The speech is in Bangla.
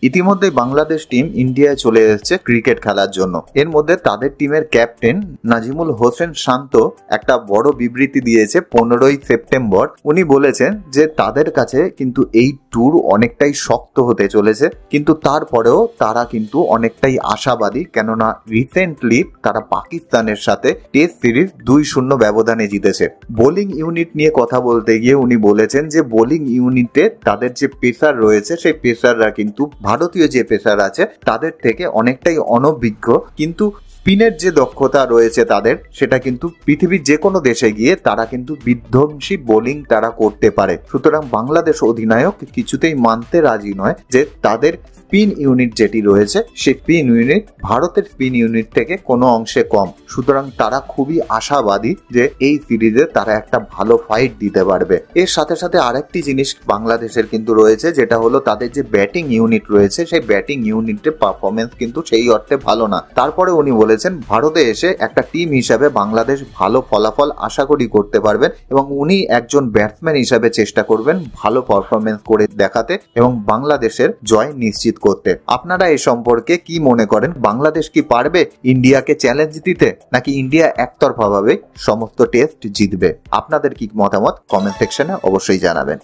ইতিমধ্যে বাংলাদেশ টিম ইন্ডিয়ায় চলে এসেছে ক্রিকেট খেলার জন্য। এর মধ্যে তাদের টিমের ক্যাপ্টেন নাজিমুল হোসেন শান্ত একটা বড় বিবৃতি দিয়েছে 15ই সেপ্টেম্বর। উনি বলেছেন যে তাদের কাছে কিন্তু এই ট্যুর অনেকটাই শক্ত হতে চলেছে, কিন্তু তারপরেও তারা কিন্তু অনেকটাই আশাবাদী, কেননা রিসেন্টলি তারা পাকিস্তানের সাথে টেস্ট সিরিজ 2-0 ব্যবধানে জিতেছে। বোলিং ইউনিট নিয়ে কথা বলতে গিয়ে উনি বলেছেন যে বোলিং ইউনিটে তাদের যে পেসার রয়েছে সেই পেসাররা কিন্তু ভারতীয় যে পেসার আছে তাদের থেকে অনেকটাই অনভিজ্ঞ, কিন্তু স্পিনের যে দক্ষতা রয়েছে তাদের, সেটা কিন্তু পৃথিবীর যে কোনো দেশে গিয়ে তারা কিন্তু বিধ্বংসী বোলিং তারা করতে পারে। সুতরাং বাংলাদেশ অধিনায়ক কিছুতেই মানতে রাজি নয় যে তাদের স্পিন ইউনিট যেটি রয়েছে সেই স্পিন ইউনিট ভারতের স্পিন ইউনিট থেকে কোনো অংশে কম। সুতরাং তারা খুবই আশাবাদী যে এই সিরিজে তারা একটা ভালো ফাইট দিতে পারবে। এর সাথে সাথে আরেকটি জিনিস বাংলাদেশের কিন্তু রয়েছে, যেটা হলো তাদের যে ব্যাটিং ইউনিট রয়েছে সেই ব্যাটিং ইউনিটের পারফরমেন্স কিন্তু সেই অর্থে ভালো না। তারপরে উনি বলেছেন ভারতে এসে একটা টিম হিসাবে বাংলাদেশ ভালো ফলাফল আশা করি করতে পারবেন, এবং উনি একজন ব্যাটসম্যান হিসাবে চেষ্টা করবেন ভালো পারফরমেন্স করে দেখাতে এবং বাংলাদেশের জয় নিশ্চিত করতে। আপনারা এ সম্পর্কে কি মনে করেন? বাংলাদেশ কি পারবে ইন্ডিয়াকে চ্যালেঞ্জ দিতে, নাকি ইন্ডিয়া একতরফাভাবে সমস্ত টেস্ট জিতবে? আপনাদের কি মতামত কমেন্ট সেকশনে অবশ্যই জানাবেন।